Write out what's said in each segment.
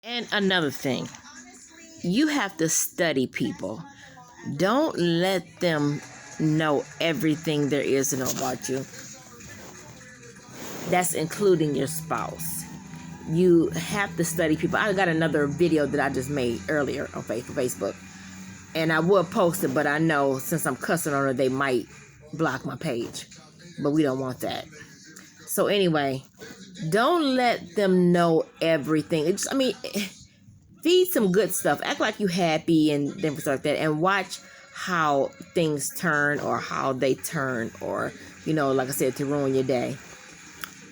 And another thing, you have to study people. Don't let them know everything there is to know about you. That's including your spouse. You have to study people. I got another video that I just made earlier on Facebook. And I would post it, but I know since I'm cussing on her, they might block my page. But we don't want that. So anyway, don't let them know everything. Feed some good stuff. Act like you happy and different stuff like that. And watch how things turn or how they turn or, like I said, to ruin your day.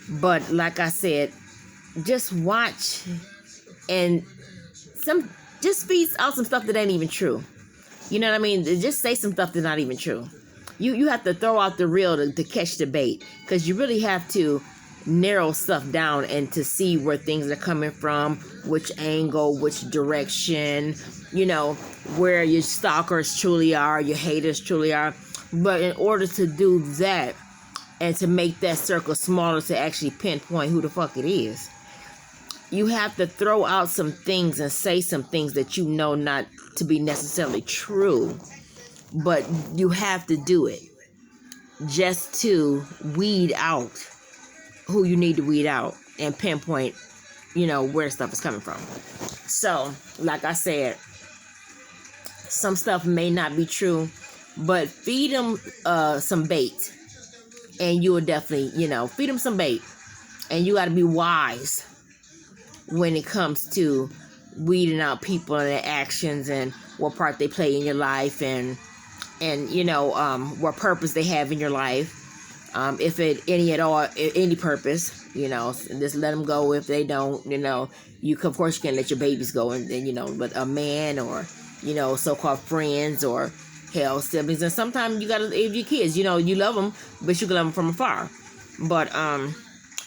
But like I said, just watch and just feed out some stuff that ain't even true. You know what I mean? Just say some stuff that's not even true. You have to throw out the reel to catch the bait, because you really have to narrow stuff down and to see where things are coming from, which angle, which direction, where your stalkers truly are, your haters truly are. But in order to do that and to make that circle smaller to actually pinpoint who the fuck it is, you have to throw out some things and say some things that you know not to be necessarily true, but you have to do it just to weed out who you need to weed out and pinpoint, where stuff is coming from. So, like I said, some stuff may not be true, but feed them some bait, and you will definitely, feed them some bait, and you got to be wise when it comes to weeding out people and their actions and what part they play in your life and what purpose they have in your life. If it any purpose, just let them go. If they don't, you of course you can let your babies go, and then but a man or so-called friends or hell siblings, and sometimes you gotta, if your kids, you love them, but you can love them from afar. But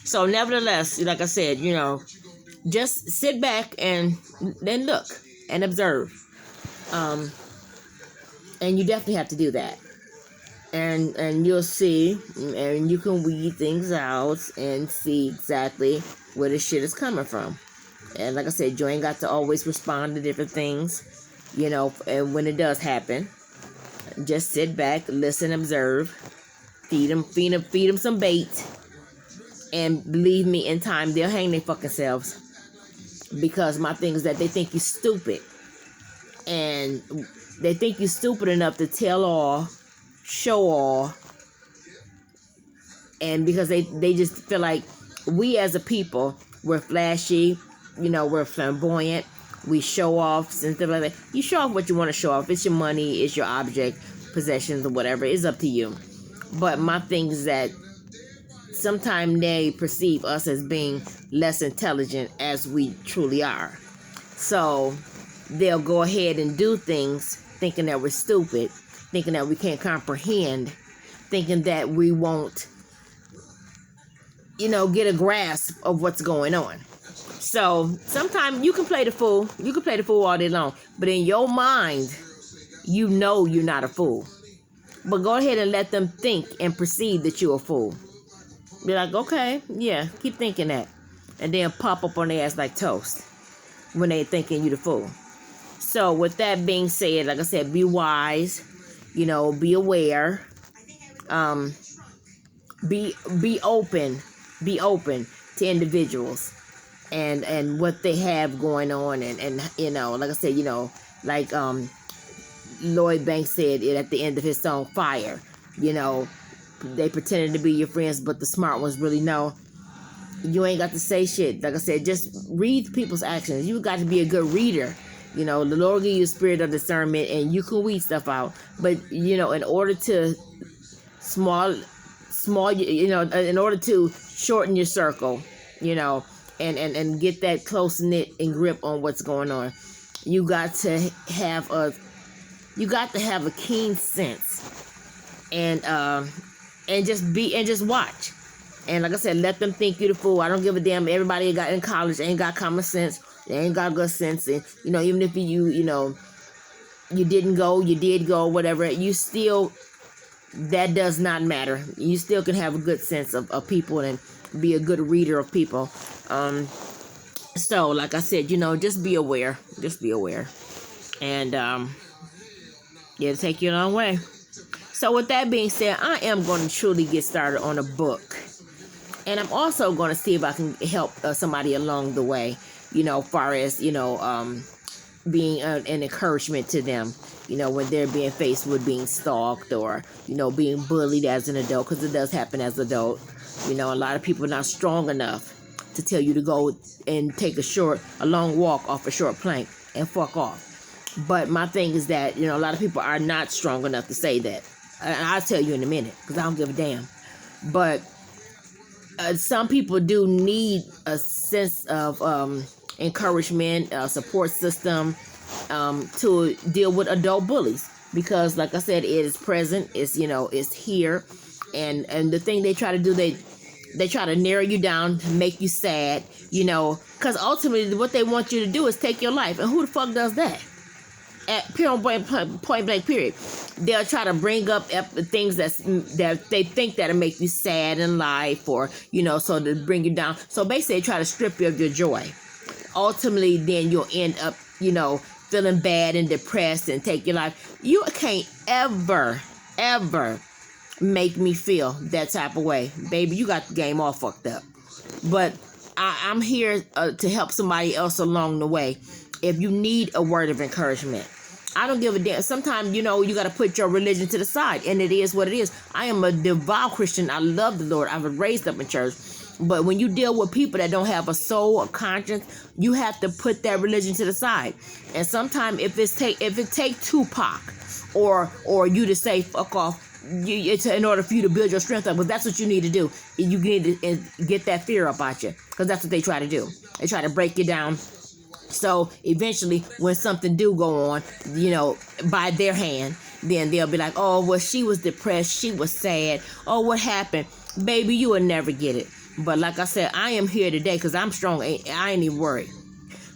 so nevertheless, like I said, just sit back and then look and observe. And you definitely have to do that. And you'll see, and you can weed things out and see exactly where the shit is coming from. And like I said, you ain't got to always respond to different things, and when it does happen, just sit back, listen, observe, feed them some bait, and believe me, in time, they'll hang their fucking selves. Because my thing is that they think you're stupid. And they think you're stupid enough to tell all, show all. And because they just feel like we as a people, we're flashy, we're flamboyant, we show off and stuff like that. You show off what you want to show off. It's your money, it's your object, possessions, or whatever. It's up to you. But my thing is that sometimes they perceive us as being less intelligent as we truly are. So they'll go ahead and do things thinking that we're stupid, thinking that we can't comprehend, thinking that we won't, get a grasp of what's going on. So sometimes you can play the fool. You can play the fool all day long. But in your mind, you're not a fool. But go ahead and let them think and perceive that you're a fool. Be like, okay, yeah, keep thinking that. And then pop up on their ass like toast when they thinking you the fool. So with that being said, like I said, be wise, be aware, be open to individuals and what they have going on, and like I said, like Lloyd Banks said it at the end of his song Fire, they pretended to be your friends, but the smart ones really know. You ain't got to say shit. Like I said, just read people's actions. You got to be a good reader. The Lord give you a spirit of discernment, and you can weed stuff out. But in order to in order to shorten your circle, and get that close knit and grip on what's going on, you got to have a keen sense, and just watch. And like I said, let them think you're the fool. I don't give a damn. Everybody got in college ain't got common sense. They ain't got good sense. And even if you didn't go, you did go, whatever, you still, that does not matter. You still can have a good sense of people and be a good reader of people. So, like I said, just be aware. Just be aware. And it'll take you a long way. So, with that being said, I am going to truly get started on a book. And I'm also going to see if I can help somebody along the way, far as, being an encouragement to them, when they're being faced with being stalked or, being bullied as an adult, because it does happen as an adult. A lot of people are not strong enough to tell you to go and take a long walk off a short plank and fuck off. But my thing is that, a lot of people are not strong enough to say that. And I'll tell you in a minute, because I don't give a damn. But some people do need a sense of encouragement, support system to deal with adult bullies, because like I said, it is present, it's here, and the thing they try to do, they try to narrow you down to make you sad, because ultimately what they want you to do is take your life, and who the fuck does that? At point blank period. They'll try to bring up things that they think that'll make you sad in life, or so to bring you down. So basically they try to strip you of your joy. Ultimately then you'll end up feeling bad and depressed and take your life. You can't ever make me feel that type of way, baby. You got the game all fucked up. But I'm here to help somebody else along the way. If you need a word of encouragement, I don't give a damn. Sometimes, you got to put your religion to the side, and it is what it is. I am a devout Christian. I love the Lord. I was raised up in church. But when you deal with people that don't have a soul or conscience, you have to put that religion to the side. And sometimes if it take Tupac or you to say fuck off, it's in order for you to build your strength up, because that's what you need to do. You need to get that fear up out you, because that's what they try to do. They try to break you down. So eventually, when something do go on, by their hand, then they'll be like, oh, well, she was depressed, she was sad, oh, what happened? Baby, you will never get it. But like I said, I am here today because I'm strong. I ain't even worried.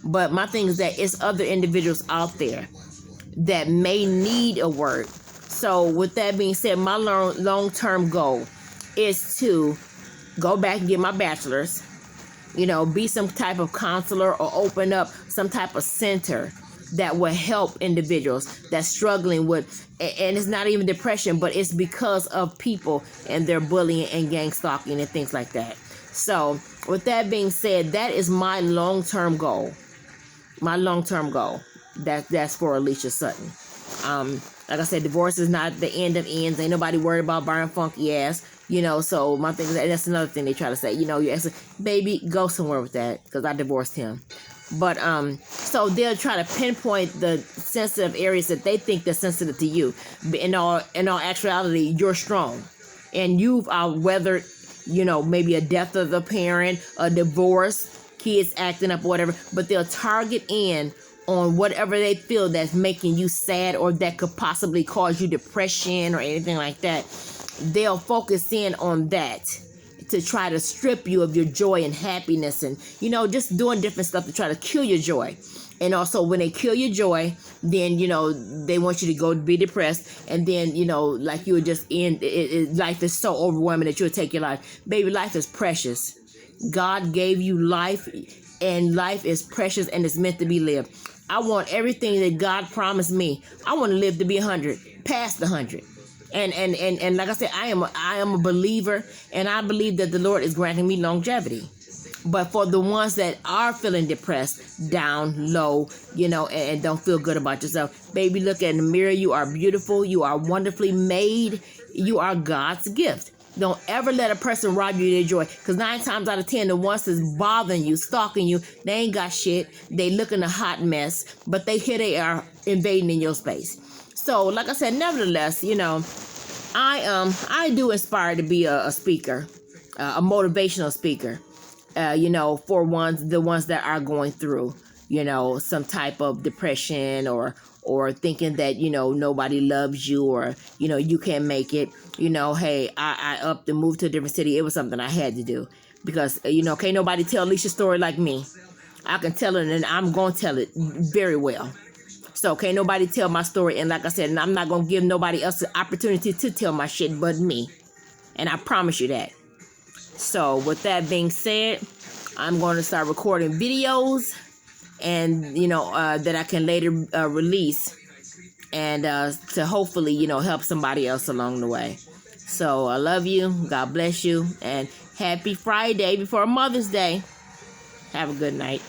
But my thing is that it's other individuals out there that may need a word. So with that being said, my long-term goal is to go back and get my bachelor's, be some type of counselor, or open up some type of center that will help individuals that's struggling with, and it's not even depression, but it's because of people and their bullying and gang stalking and things like that. So with that being said, that is my long-term goal. My long-term goal. That's for Alicia Sutton. Like I said, divorce is not the end of ends. Ain't nobody worried about Byron funky ass. So my thing is that's another thing they try to say. You ask, baby, go somewhere with that, because I divorced him. But so they'll try to pinpoint the sensitive areas that they think that's sensitive to you. But in all actuality, you're strong, and you've weathered, maybe a death of a parent, a divorce, kids acting up, or whatever. But they'll target in on whatever they feel that's making you sad, or that could possibly cause you depression or anything like that. They'll focus in on that to try to strip you of your joy and happiness, and just doing different stuff to try to kill your joy. And also when they kill your joy, then they want you to go be depressed, and then like you would just end life is so overwhelming that you'll take your life. Baby, life is precious. God gave you life, and life is precious, and it's meant to be lived. I want everything that God promised me. I want to live to be 100, past the 100. And like I said, I am a believer, and I believe that the Lord is granting me longevity. But for the ones that are feeling depressed, down, low, and don't feel good about yourself, baby, look in the mirror. You are beautiful. You are wonderfully made. You are God's gift. Don't ever let a person rob you of their joy, because 9 times out of 10, the ones that's bothering you, stalking you, they ain't got shit. They looking a hot mess, but here they are invading in your space. So, like I said, nevertheless, I do aspire to be a speaker, a motivational speaker, for the ones that are going through, some type of depression, or thinking that, nobody loves you, or, you can't make it. Hey, I upped and moved to a different city. It was something I had to do, because, can't nobody tell Alicia's story like me. I can tell it, and I'm going to tell it very well. So can't nobody tell my story, and like I said, and I'm not going to give nobody else the opportunity to tell my shit but me. And I promise you that. So with that being said, I'm going to start recording videos, and that I can later release, and to hopefully help somebody else along the way. So I love you. God bless you, and happy Friday before Mother's Day. Have a good night.